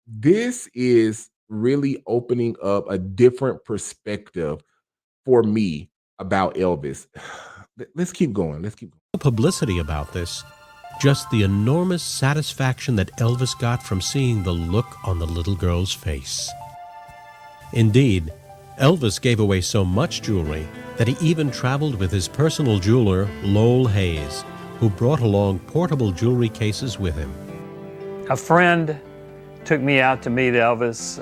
This is really opening up a different perspective for me about Elvis. Let's keep going. Let's keep going. Publicity about this, just the enormous satisfaction that Elvis got from seeing the look on the little girl's face. Indeed, Elvis gave away so much jewelry that he even traveled with his personal jeweler, Lowell Hayes, who brought along portable jewelry cases with him. A friend took me out to meet Elvis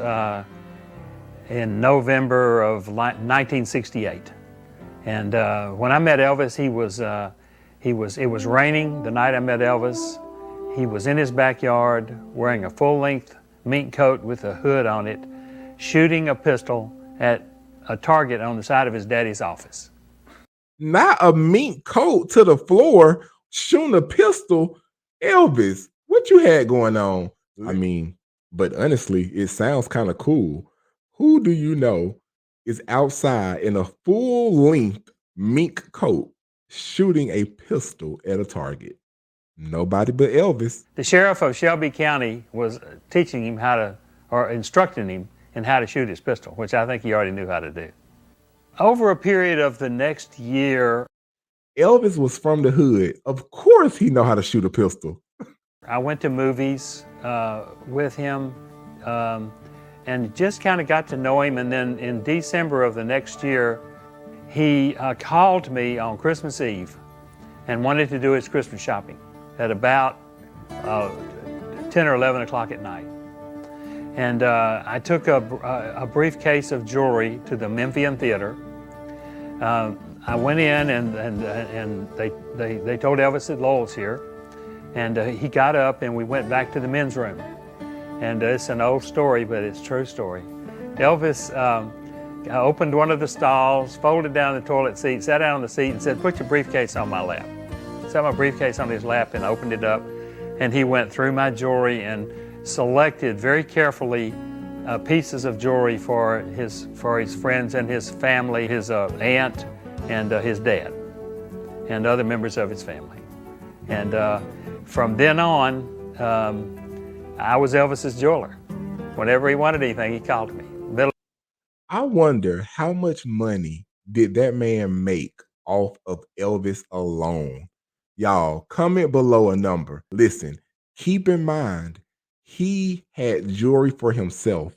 in November of 1968. And when I met Elvis, it was raining the night I met Elvis. He was in his backyard wearing a full-length mink coat with a hood on it, shooting a pistol at a target on the side of his daddy's office. Not a mink coat to the floor, shooting a pistol. Elvis, what you had going on? I mean, but honestly, it sounds kind of cool. Who do you know is outside in a full-length mink coat shooting a pistol at a target? Nobody but Elvis. The sheriff of Shelby County was teaching him or instructing him in how to shoot his pistol, which I think he already knew how to do. Over a period of the next year, Elvis was from the hood. Of course he know how to shoot a pistol. I went to movies with him and just kind of got to know him. And then in December of the next year, he called me on Christmas Eve and wanted to do his Christmas shopping at about 10 or 11 o'clock at night. And I took a briefcase of jewelry to the Memphian Theater. I went in and they told Elvis that Lowell's here. And he got up and we went back to the men's room. And it's an old story, but it's a true story. Elvis opened one of the stalls, folded down the toilet seat, sat down on the seat and said, "Put your briefcase on my lap." Set my briefcase on his lap and opened it up. And he went through my jewelry and selected very carefully pieces of jewelry for his friends and his family, his aunt and his dad, and other members of his family. And from then on, I was Elvis's jeweler. Whenever he wanted anything, he called me. I wonder how much money did that man make off of Elvis alone? Y'all, comment below a number. Listen, keep in mind, he had jewelry for himself,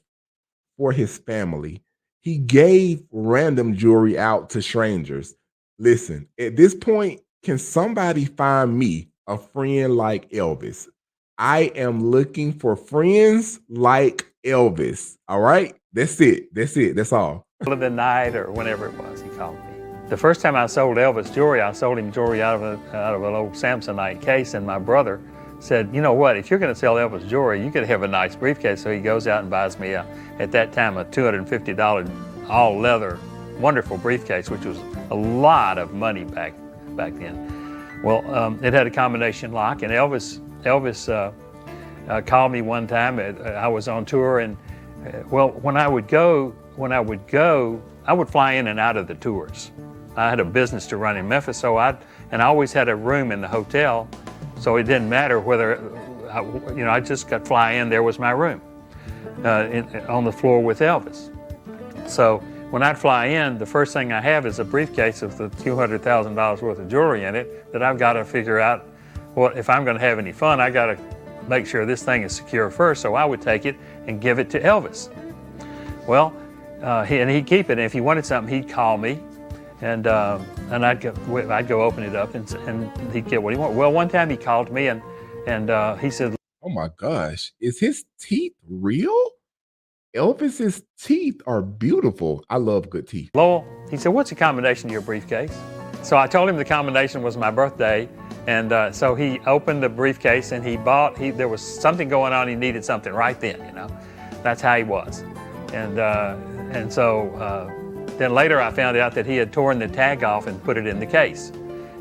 for his family. He gave random jewelry out to strangers. Listen, at this point, can somebody find me a friend like Elvis? I am looking for friends like Elvis. All right? That's it. That's it. That's all. Of the night or whenever it was, he called me. The first time I sold Elvis jewelry, I sold him jewelry out of an old Samsonite case, and my brother said, "You know what, if you're going to sell Elvis jewelry, you could have a nice briefcase." So he goes out and buys me, at that time, a $250 all-leather, wonderful briefcase, which was a lot of money back then. Well, it had a combination lock, and Elvis called me one time. I was on tour, and when I would go, I would fly in and out of the tours. I had a business to run in Memphis, so I always had a room in the hotel, so it didn't matter whether, I just got fly in. There was my room on the floor with Elvis. So when I'd fly in, the first thing I have is a briefcase with the $200,000 worth of jewelry in it that I've got to figure out. Well, if I'm going to have any fun, I got to make sure this thing is secure first. So I would take it and give it to Elvis. Well, he'd keep it. And if he wanted something, he'd call me, and I'd go open it up, and he'd get what he wanted. Well, one time he called me and he said, "Oh my gosh, is his teeth real? Elvis's teeth are beautiful. I love good teeth." "Lowell," he said, "what's the combination to your briefcase?" So I told him the combination was my birthday. And so he opened the briefcase and there was something going on. He needed something right then, That's how he was. And so then later I found out that he had torn the tag off and put it in the case.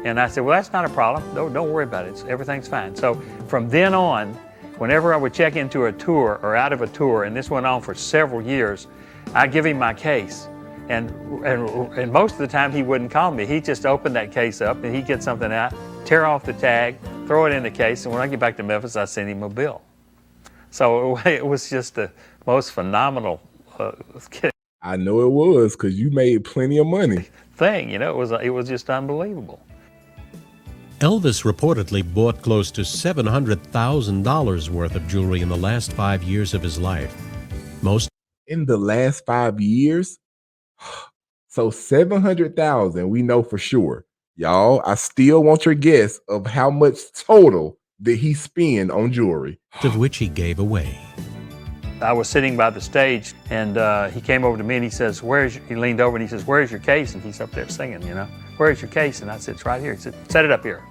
And I said, "Well, that's not a problem. Don't worry about it. Everything's fine." So from then on, whenever I would check into a tour or out of a tour, and this went on for several years, I'd give him my case. And most of the time he wouldn't call me. He'd just open that case up and he'd get something out, tear off the tag, throw it in the case, and when I get back to Memphis, I send him a bill. So it was just the most phenomenal I know it was because you made plenty of money. thing. It was just unbelievable. Elvis reportedly bought close to $700,000 worth of jewelry in the last 5 years of his life. Most In the last 5 years, so 700,000, we know for sure. Y'all, I still want your guess of how much total did he spend on jewelry. of which he gave away. I was sitting by the stage, and he came over to me and he says, he leaned over and he says, "Where's your case?" And he's up there singing, "Where's your case?" And I said, "It's right here." He said, "Set it up here."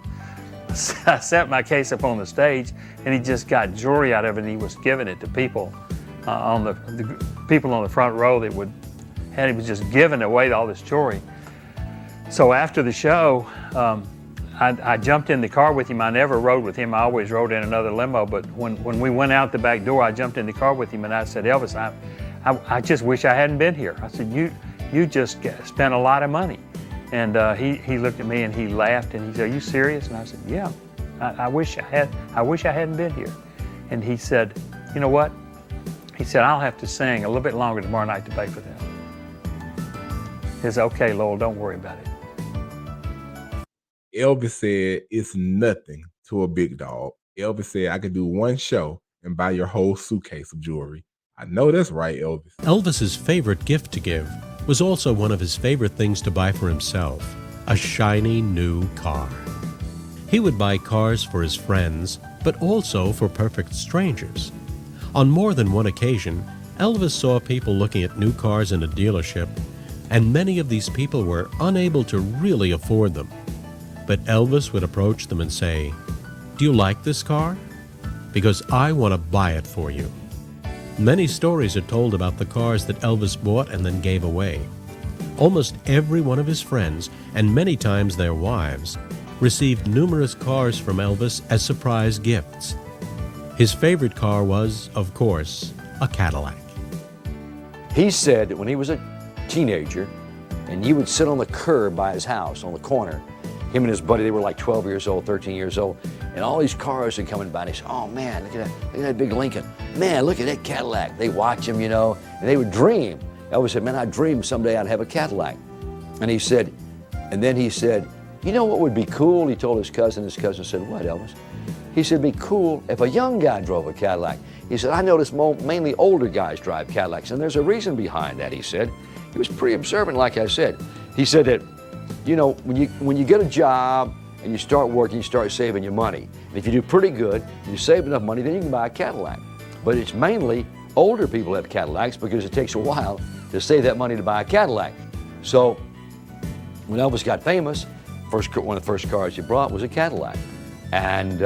I set my case up on the stage, and he just got jewelry out of it, and he was giving it to people on the people on the front row that he was just giving away all this jewelry. So after the show, I jumped in the car with him. I never rode with him. I always rode in another limo. But when we went out the back door, I jumped in the car with him, and I said, "Elvis, I just wish I hadn't been here." I said, "You just spent a lot of money." And he looked at me and he laughed and he said, "Are you serious?" And I said, "Yeah. I wish I hadn't been here." And he said, "You know what?" He said, "I'll have to sing a little bit longer tomorrow night to pay for them." He said, "Okay, Lowell, don't worry about it." Elvis said it's nothing to a big dog. Elvis said, "I could do one show and buy your whole suitcase of jewelry." I know that's right, Elvis. Elvis's favorite gift to give was also one of his favorite things to buy for himself, a shiny new car. He would buy cars for his friends, but also for perfect strangers. On more than one occasion, Elvis saw people looking at new cars in a dealership, and many of these people were unable to really afford them. But Elvis would approach them and say, "Do you like this car? Because I want to buy it for you." Many stories are told about the cars that Elvis bought and then gave away. Almost every one of his friends, and many times their wives, received numerous cars from Elvis as surprise gifts. His favorite car was, of course, a Cadillac. He said that when he was a teenager, and he would sit on the curb by his house on the corner, him and his buddy, they were like 12 years old, 13 years old, and all these cars are coming by, and he said, "Oh man, look at that big Lincoln. Man, look at that Cadillac." They watch him, and they would dream. Elvis said, "Man, I dreamed someday I'd have a Cadillac." And then he said, "You know what would be cool?" He told his cousin. His cousin said, "What, Elvis?" He said, "It'd be cool if a young guy drove a Cadillac." He said, "I noticed mainly older guys drive Cadillacs, and there's a reason behind that," he said. He was pretty observant, like I said. He said that, when you get a job and you start working, you start saving your money. And if you do pretty good, you save enough money, then you can buy a Cadillac. But it's mainly older people have Cadillacs because it takes a while to save that money to buy a Cadillac. So when Elvis got famous, one of the first cars he brought was a Cadillac. And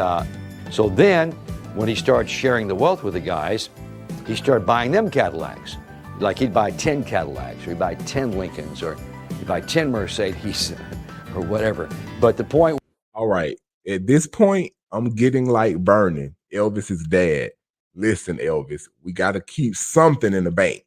so then when he started sharing the wealth with the guys, he started buying them Cadillacs. Like he'd buy 10 Cadillacs, or he'd buy 10 Lincolns, or he'd buy 10 Mercedes, or whatever. But the point... All right. At this point, I'm getting like Vernon, Elvis's dad. Listen, Elvis, we got to keep something in the bank.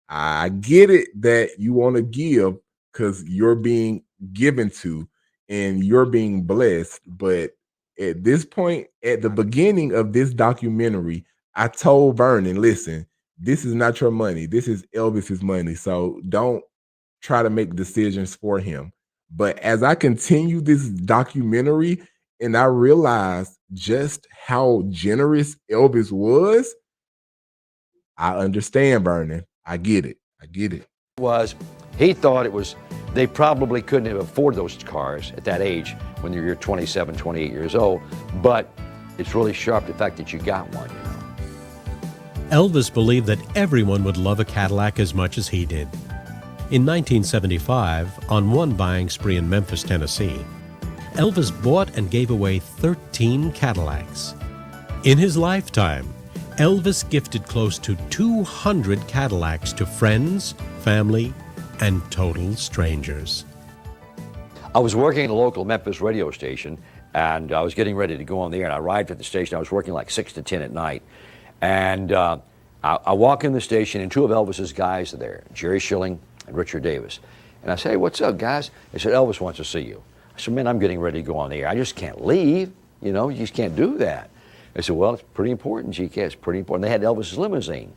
I get it that you want to give because you're being given to and you're being blessed. But at this point, at the beginning of this documentary, I told Vernon, listen, this is not your money. This is Elvis's money. So don't try to make decisions for him. But as I continue this documentary and I realized just how generous Elvis was, I understand, Vernon. I get it. He thought they probably couldn't have afforded those cars at that age when you're 27, 28 years old, but it's really sharp the fact that you got one, Elvis believed that everyone would love a Cadillac as much as he did. In 1975, on one buying spree in Memphis, Tennessee, Elvis bought and gave away 13 Cadillacs. In his lifetime, Elvis gifted close to 200 Cadillacs to friends, family, and total strangers. I was working at a local Memphis radio station, and I was getting ready to go on the air, and I arrived at the station. I was working like 6 to 10 at night, and I walk in the station, and two of Elvis's guys are there, Jerry Schilling and Richard Davis. And I say, "Hey, what's up, guys?" They said, "Elvis wants to see you." I said, "Man, I'm getting ready to go on the air. I just can't leave. You just can't do that." They said, well, it's pretty important, GK, it's pretty important. They had Elvis's limousine.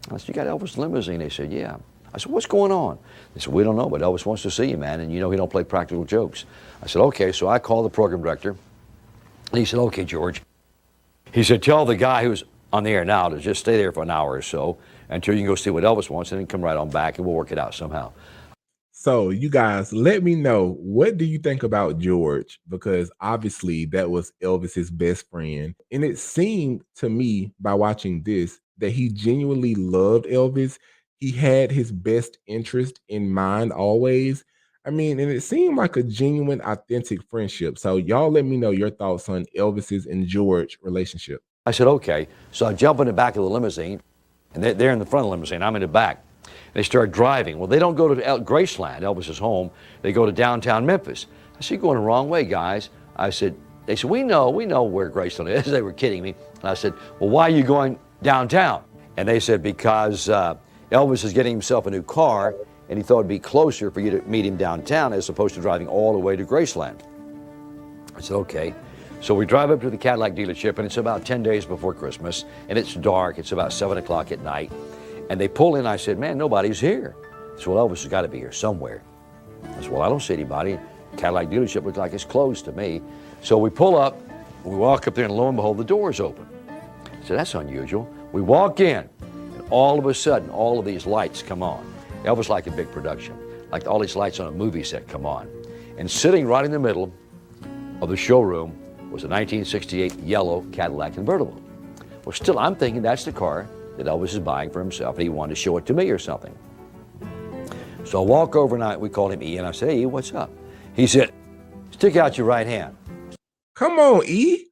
I said, you got Elvis' limousine? They said, yeah. I said, what's going on? They said, we don't know, but Elvis wants to see you, man, and you know he don't play practical jokes. I said, okay, so I called the program director, and he said, okay, George. He said, tell the guy who's on the air now to just stay there for an hour or so until you can go see what Elvis wants, and then come right on back, and we'll work it out somehow. So you guys, let me know, what do you think about George? Because obviously that was Elvis's best friend. And it seemed to me by watching this that he genuinely loved Elvis. He had his best interest in mind always. I mean, and it seemed like a genuine, authentic friendship. So y'all let me know your thoughts on Elvis's and George relationship. I said, okay. So I jump in the back of the limousine, and they're in the front of the limousine. I'm in the back. They start driving. Well, they don't go to Graceland, Elvis's home. They go to downtown Memphis. I said, you're going the wrong way, guys. I said, they said, we know where Graceland is. They were kidding me. And I said, well, why are you going downtown? And they said, because Elvis is getting himself a new car, and he thought it'd be closer for you to meet him downtown as opposed to driving all the way to Graceland. I said, okay. So we drive up to the Cadillac dealership, and it's about 10 days before Christmas, and it's dark. It's about 7 o'clock at night. And they pull in. I said, man, nobody's here. They said, well, Elvis has got to be here somewhere. I said, well, I don't see anybody. Cadillac dealership looks like it's closed to me. So we pull up, we walk up there, and lo and behold, the door's open. I said, that's unusual. We walk in, and all of a sudden, all of these lights come on. Elvis liked a big production, like all these lights on a movie set come on. And sitting right in the middle of the showroom was a 1968 yellow Cadillac convertible. Well, still, I'm thinking that's the car that Elvis is buying for himself, and he wanted to show it to me or something. So I walk over, and we called him E, and I said, hey, E, what's up? He said, stick out your right hand. Come on, E.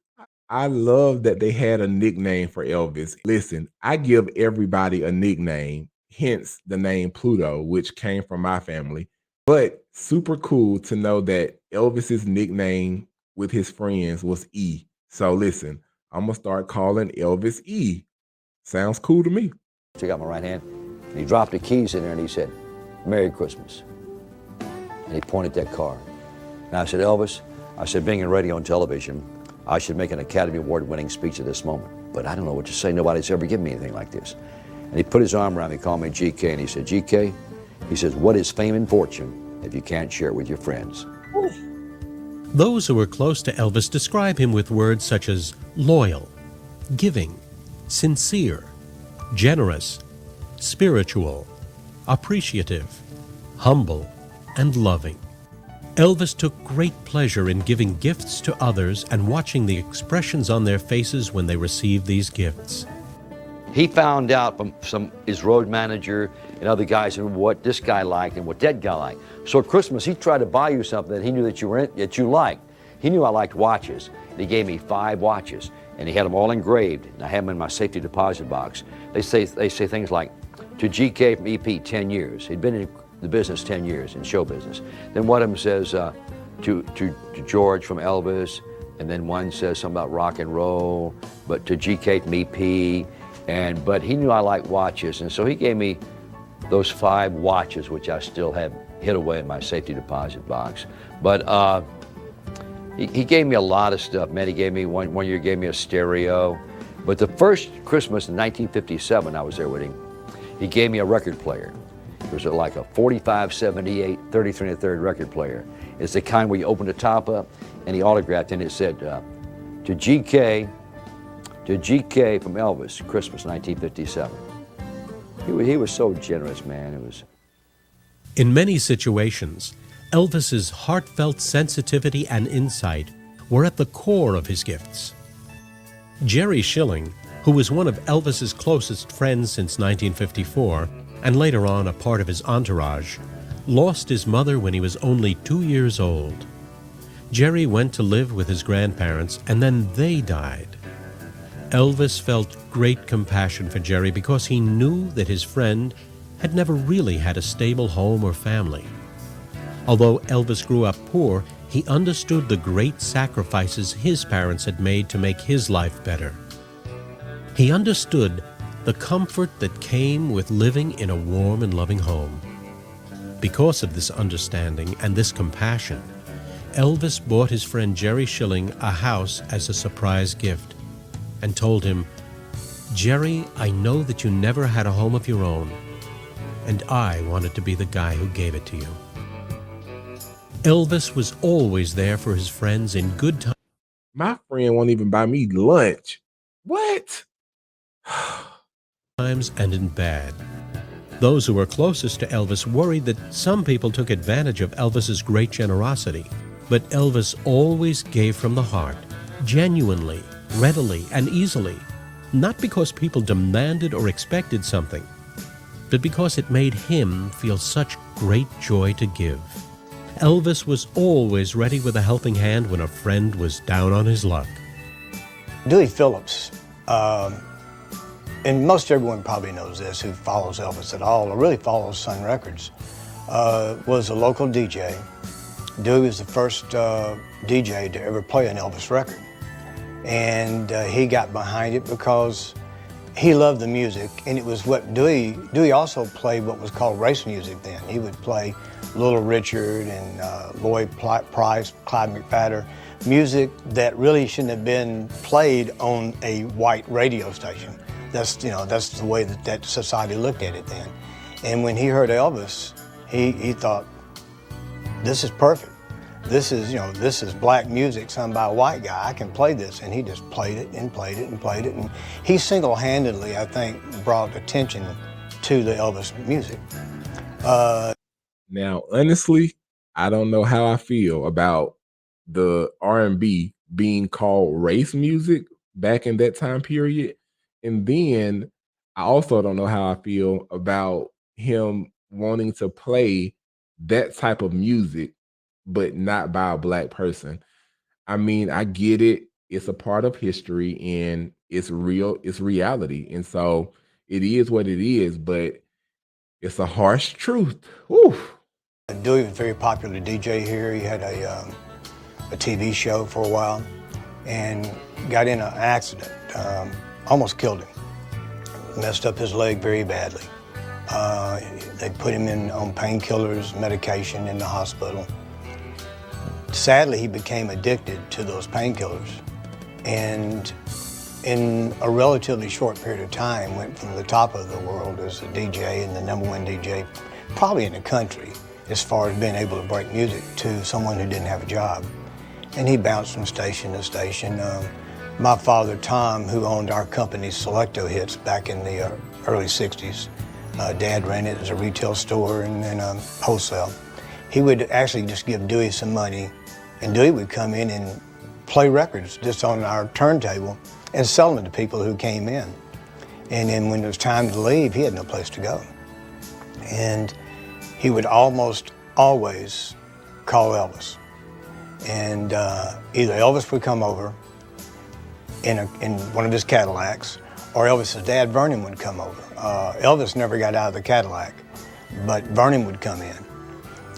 I love that they had a nickname for Elvis. Listen, I give everybody a nickname, hence the name Pluto, which came from my family. But super cool to know that Elvis's nickname with his friends was E. So listen, I'm going to start calling Elvis E. Sounds cool to me. Took out my right hand, and he dropped the keys in there, and he said, Merry Christmas. And he pointed that car. And I said, Elvis, I said, being in radio and television, I should make an Academy Award-winning speech at this moment. But I don't know what to say. Nobody's ever given me anything like this. And he put his arm around me, called me GK, and he said, GK, he says, what is fame and fortune if you can't share it with your friends? Those who were close to Elvis describe him with words such as loyal, giving, sincere, generous, spiritual, appreciative, humble, and loving. Elvis took great pleasure in giving gifts to others and watching the expressions on their faces when they received these gifts. He found out from his road manager and other guys and what this guy liked and what that guy liked. So at Christmas, he tried to buy you something that he knew that you liked. He knew I liked watches. And he gave me 5 watches, and he had them all engraved. And I had them in my safety deposit box. They say things like, to GK from EP, 10 years. He'd been in the business 10 years, in show business. Then one of them says to George from Elvis, and then one says something about rock and roll, but to GK from EP. But he knew I liked watches, and so he gave me those 5 watches, which I still have hid away in my safety deposit box. But he gave me a lot of stuff, man. He gave me, one year gave me a stereo. But the first Christmas in 1957, I was there with him, he gave me a record player. It was like a 4578 33 1/3 record player. It's the kind where you open the top up, and he autographed, and it said, to GK from Elvis, Christmas 1957. He was so generous, man. It was. In many situations, Elvis's heartfelt sensitivity and insight were at the core of his gifts. Jerry Schilling, who was one of Elvis's closest friends since 1954, and later on a part of his entourage, lost his mother when he was only 2 years old. Jerry went to live with his grandparents, and then they died. Elvis felt great compassion for Jerry because he knew that his friend had never really had a stable home or family. Although Elvis grew up poor, he understood the great sacrifices his parents had made to make his life better. He understood the comfort that came with living in a warm and loving home. Because of this understanding and this compassion, Elvis bought his friend Jerry Schilling a house as a surprise gift. and told him, "Jerry, I know that you never had a home of your own, and I wanted to be the guy who gave it to you." Elvis was always there for his friends in good My friend won't even buy me lunch. What? times and in bad. Those who were closest to Elvis worried that some people took advantage of Elvis's great generosity, but Elvis always gave from the heart, genuinely, readily, and easily, not because people demanded or expected something, but because it made him feel such great joy to give. Elvis was always ready with a helping hand when a friend was down on his luck. Dewey Phillips, and most everyone probably knows this who follows Elvis at all, or really follows Sun Records, was a local DJ. Dewey was the first DJ to ever play an Elvis record. And he got behind it because he loved the music, and it was what Dewey also played what was called race music then. He would play Little Richard and Lloyd Price, Clyde McPhatter, music that really shouldn't have been played on a white radio station. That's the way that society looked at it then. And when he heard Elvis, he thought, this is perfect. This is black music sung by a white guy. I can play this. And he just played it and played it and played it. And he single-handedly, I think, brought attention to the Elvis music. Now, honestly, I don't know how I feel about the R&B being called race music back in that time period. And then I also don't know how I feel about him wanting to play that type of music, but not by a black person. I mean, I get it. It's a part of history and it's real, it's reality. And so it is what it is, but it's a harsh truth. Whew. Dewey was a very popular DJ here. He had a TV show for a while and got in an accident, almost killed him. Messed up his leg very badly. They put him on painkillers, medication in the hospital. Sadly, he became addicted to those painkillers, and in a relatively short period of time went from the top of the world as a DJ and the #1 DJ, probably in the country, as far as being able to break music, to someone who didn't have a job. And he bounced from station to station. My father, Tom, who owned our company, Selecto Hits, back in the early 60s, Dad ran it as a retail store and wholesale. He would actually just give Dewey some money, and Dewey would come in and play records just on our turntable and sell them to people who came in. And then when it was time to leave, he had no place to go. And he would almost always call Elvis. And either Elvis would come over in one of his Cadillacs, or Elvis's dad, Vernon, would come over. Elvis never got out of the Cadillac, but Vernon would come in.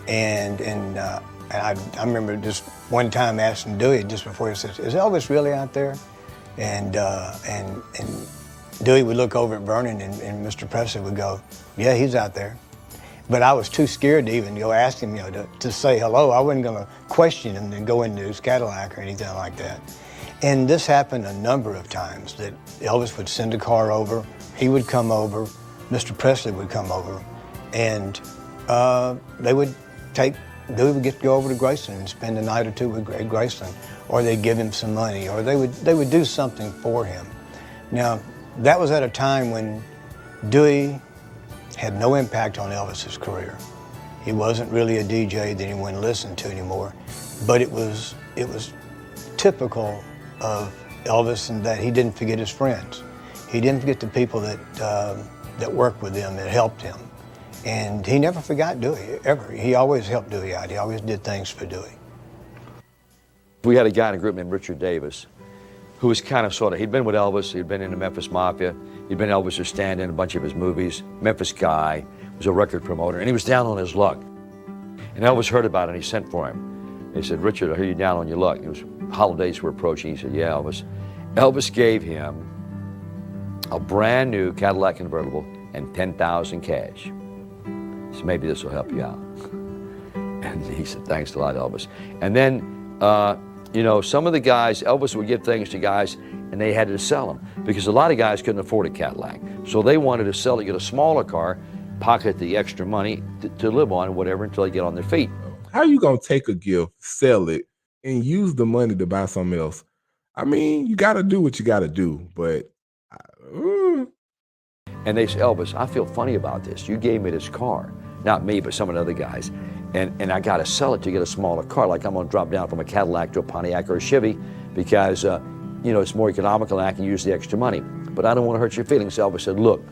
And I remember just one time asking Dewey just before he said, "Is Elvis really out there?" And Dewey would look over at Vernon, and Mr. Presley would go, "Yeah, he's out there." But I was too scared to even go ask him, to say hello. I wasn't going to question him and go into his Cadillac or anything like that. And this happened a number of times, that Elvis would send a car over, he would come over, Mr. Presley would come over, and Dewey would get to go over to Graceland and spend a night or two with Graceland, or they'd give him some money, or they would do something for him. Now, that was at a time when Dewey had no impact on Elvis's career. He wasn't really a DJ that anyone listened to anymore, but it was typical of Elvis in that he didn't forget his friends. He didn't forget the people that worked with him, that helped him. And he never forgot Dewey, ever. He always helped Dewey out. He always did things for Dewey. We had a guy in a group named Richard Davis, who was kind of he'd been with Elvis, he'd been in the Memphis Mafia, he'd been Elvis' stand-in in a bunch of his movies, Memphis guy, was a record promoter, and he was down on his luck. And Elvis heard about it, and he sent for him. He said, "Richard, I hear you down on your luck." It was holidays were approaching. He said, "Yeah, Elvis." Elvis gave him a brand new Cadillac convertible and $10,000 cash. So maybe this will help you out. And he said, "Thanks a lot, Elvis." And then You know, some of the guys, Elvis would give things to guys and they had to sell them because a lot of guys couldn't afford a Cadillac. So they wanted to sell it, get a smaller car, pocket the extra money to live on, whatever, until they get on their feet. How you gonna take a gift, sell it, and use the money to buy something else? I mean, you gotta do what you gotta do, but And they say, Elvis, I feel funny about this. You gave me this car, not me, but some of the other guys, and I gotta sell it to get a smaller car. Like I'm gonna drop down from a Cadillac to a Pontiac or a Chevy because, you know, it's more economical and I can use the extra money. But I don't wanna hurt your feelings. Elvis said, look,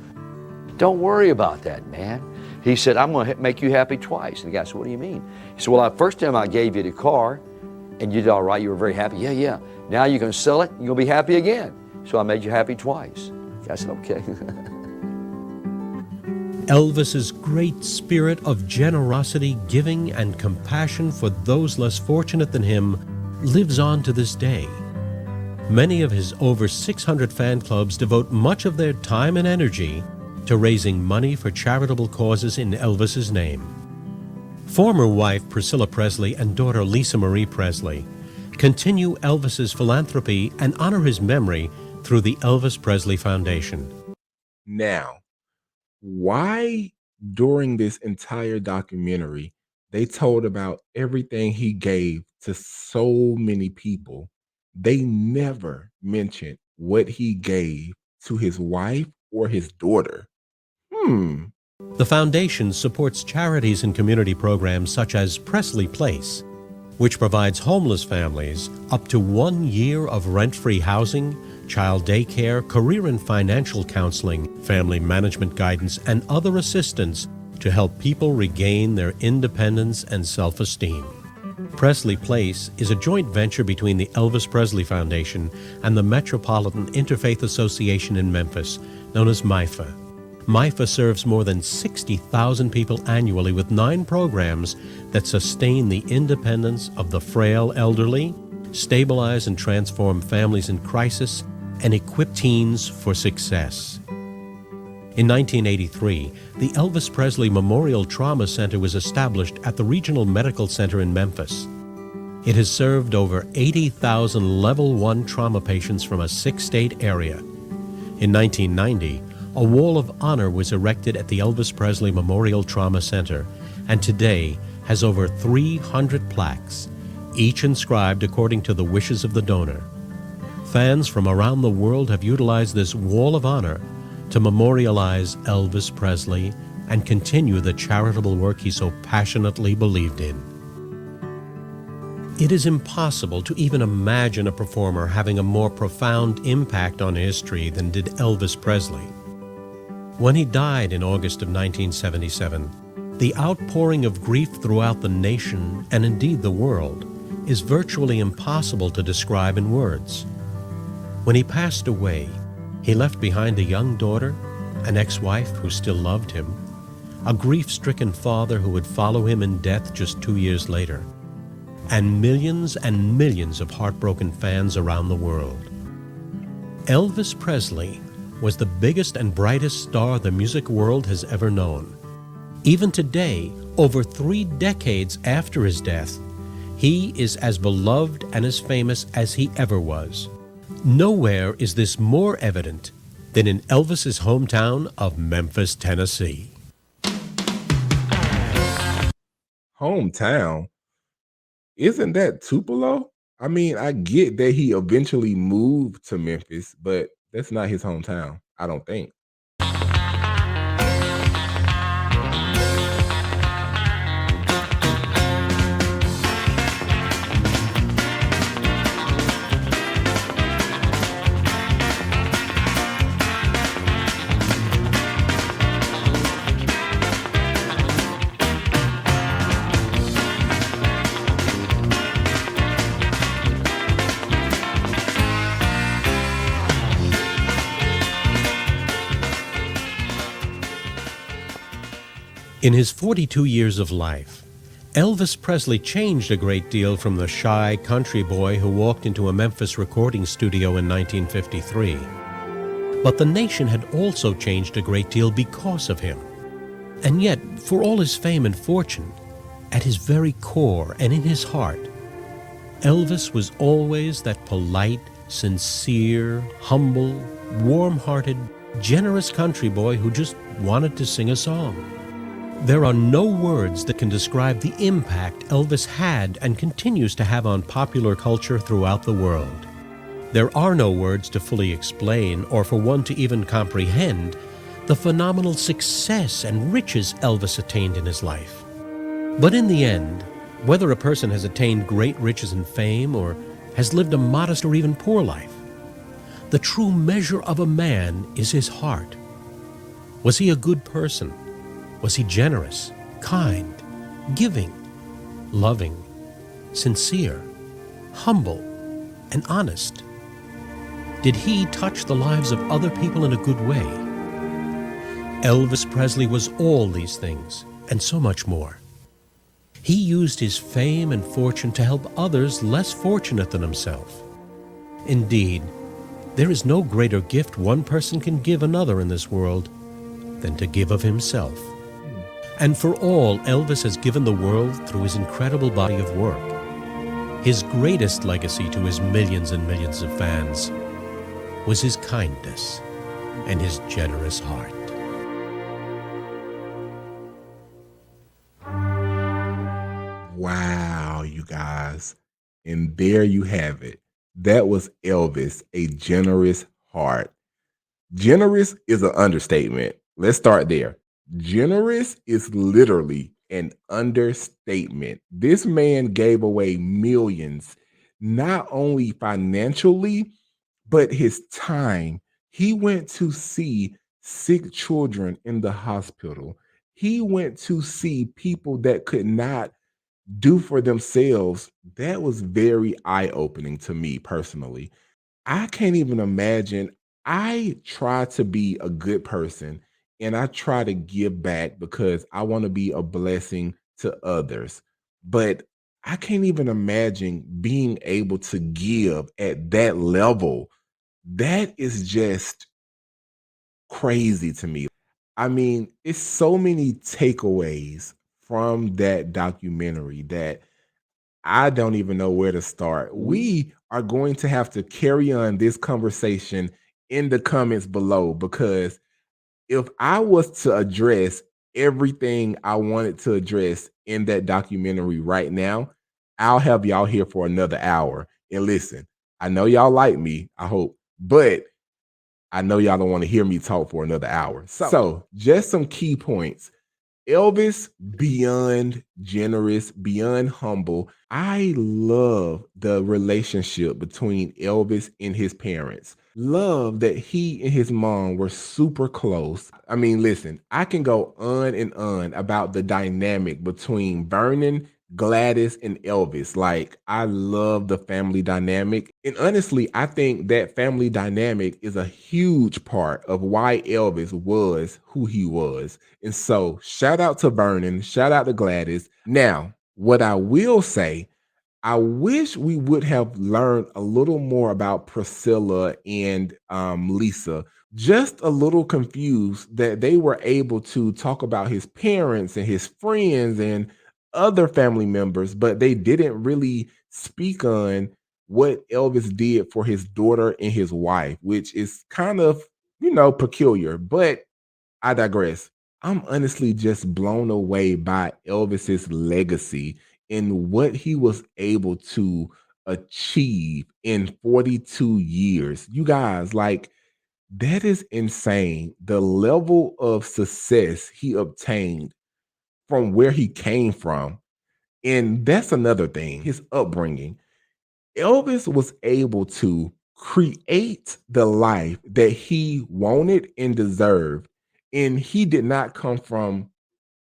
don't worry about that, man. He said, I'm gonna make you happy twice. And the guy said, what do you mean? He said, well, the first time I gave you the car and you did all right, you were very happy. Yeah, yeah. Now you're gonna sell it, you're gonna be happy again. So I made you happy twice. The guy said, okay. Elvis's great spirit of generosity, giving, and compassion for those less fortunate than him lives on to this day. Many of his over 600 fan clubs devote much of their time and energy to raising money for charitable causes in Elvis's name. Former wife Priscilla Presley and daughter Lisa Marie Presley continue Elvis's philanthropy and honor his memory through the Elvis Presley Foundation. now, why during this entire documentary they told about everything he gave to so many people, they never mentioned what he gave to his wife or his daughter? The foundation supports charities and community programs such as Presley Place, which provides homeless families up to 1 year of rent-free housing, child daycare, career and financial counseling, family management guidance, and other assistance to help people regain their independence and self-esteem. Presley Place is a joint venture between the Elvis Presley Foundation and the Metropolitan Interfaith Association in Memphis, known as MIFA. MIFA serves more than 60,000 people annually with 9 programs that sustain the independence of the frail elderly, stabilize and transform families in crisis, and equip teens for success. In 1983, the Elvis Presley Memorial Trauma Center was established at the Regional Medical Center in Memphis. It has served over 80,000 Level 1 trauma patients from a 6-state area. In 1990, a wall of honor was erected at the Elvis Presley Memorial Trauma Center, and today has over 300 plaques, each inscribed according to the wishes of the donor. Fans from around the world have utilized this wall of honor to memorialize Elvis Presley and continue the charitable work he so passionately believed in. It is impossible to even imagine a performer having a more profound impact on history than did Elvis Presley. When he died in August of 1977, the outpouring of grief throughout the nation, and indeed the world, is virtually impossible to describe in words. When he passed away, he left behind a young daughter, an ex-wife who still loved him, a grief-stricken father who would follow him in death just 2 years later, and millions of heartbroken fans around the world. Elvis Presley was the biggest and brightest star the music world has ever known. Even today, over 3 decades after his death, he is as beloved and as famous as he ever was. Nowhere is this more evident than in Elvis's hometown of Memphis, Tennessee. Hometown? Isn't that Tupelo? I mean, I get that he eventually moved to Memphis, but that's not his hometown, I don't think. In his 42 years of life, Elvis Presley changed a great deal from the shy country boy who walked into a Memphis recording studio in 1953. But the nation had also changed a great deal because of him. And yet, for all his fame and fortune, at his very core and in his heart, Elvis was always that polite, sincere, humble, warm-hearted, generous country boy who just wanted to sing a song. There are no words that can describe the impact Elvis had and continues to have on popular culture throughout the world. There are no words to fully explain or for one to even comprehend the phenomenal success and riches Elvis attained in his life. But in the end, whether a person has attained great riches and fame or has lived a modest or even poor life, the true measure of a man is his heart. Was he a good person? Was he generous, kind, giving, loving, sincere, humble, and honest? Did he touch the lives of other people in a good way? Elvis Presley was all these things and so much more. He used his fame and fortune to help others less fortunate than himself. Indeed, there is no greater gift one person can give another in this world than to give of himself. And for all Elvis has given the world through his incredible body of work, his greatest legacy to his millions and millions of fans was his kindness and his generous heart. Wow, you guys. And there you have it. That was Elvis, a generous heart. Generous is an understatement. Let's start there. Generous is literally an understatement. This man gave away millions, not only financially, but his time. He went to see sick children in the hospital. He went to see people that could not do for themselves. That was very eye opening to me personally. I can't even imagine. I try to be a good person and I try to give back because I want to be a blessing to others. But I can't even imagine being able to give at that level. That is just crazy to me. I mean, it's so many takeaways from that documentary that I don't even know where to start. We are going to have to carry on this conversation in the comments below because if I was to address everything I wanted to address in that documentary right now, I'll have y'all here for another hour. And listen, I know y'all like me, I hope, but I know y'all don't want to hear me talk for another hour. So, just some key points. Elvis, beyond generous, beyond humble. I love the relationship between Elvis and his parents. Love that he and his mom were super close. I mean, listen, I can go on and on about the dynamic between Vernon, Gladys, and Elvis. Like, I love the family dynamic. And honestly, I think that family dynamic is a huge part of why Elvis was who he was. And so, shout out to Vernon, shout out to Gladys. Now, what I will say, I wish we would have learned a little more about Priscilla and Lisa. Just a little confused that they were able to talk about his parents and his friends and other family members, but they didn't really speak on what Elvis did for his daughter and his wife, which is kind of, peculiar. But I digress. I'm honestly just blown away by Elvis's legacy and what he was able to achieve in 42 years. You guys, like, that is insane. The level of success he obtained from where he came from. And that's another thing, his upbringing. Elvis was able to create the life that he wanted and deserved. And he did not come from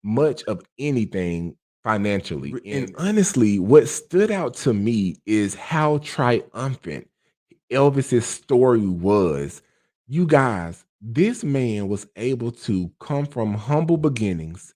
much of anything financially. And honestly, what stood out to me is how triumphant Elvis's story was. You guys, this man was able to come from humble beginnings.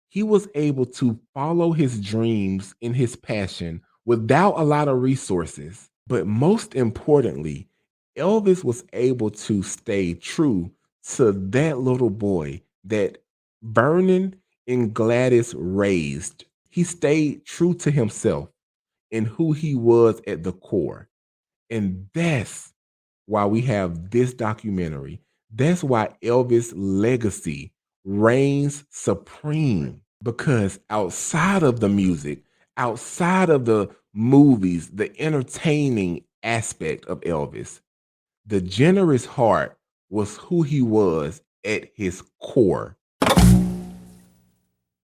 He was able to follow his dreams and his passion without a lot of resources. But most importantly, Elvis was able to stay true to that little boy that Vernon and Gladys raised. He stayed true to himself. and who he was at the core. And that's why we have this documentary. That's why Elvis' legacy reigns supreme. Because outside of the music, outside of the movies, the entertaining aspect of Elvis, the generous heart was who he was at his core.